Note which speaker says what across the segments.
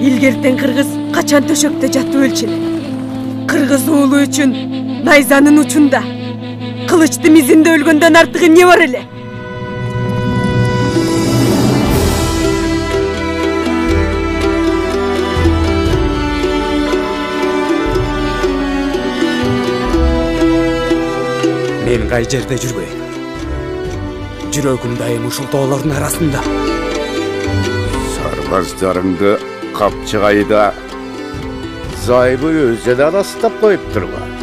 Speaker 1: Илгертен кыргыз качан төшөктө жатып өлчү эле. Кыргыз уулу үчүн найзанын учунда, кылычтын мизинде өлгөндөн артыгы эмне бар эле?
Speaker 2: Мен кай жерде жүрбөйм. Жүрөгүм дайым ушул тоолордун арасында.
Speaker 3: Сарбаздарыңды Капчыгайда зайбы өзү да астап коюп турган.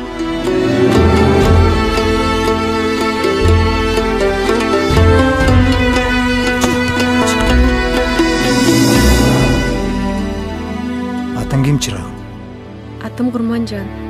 Speaker 2: Атың ким, чырагым?
Speaker 1: Атым Курманжан.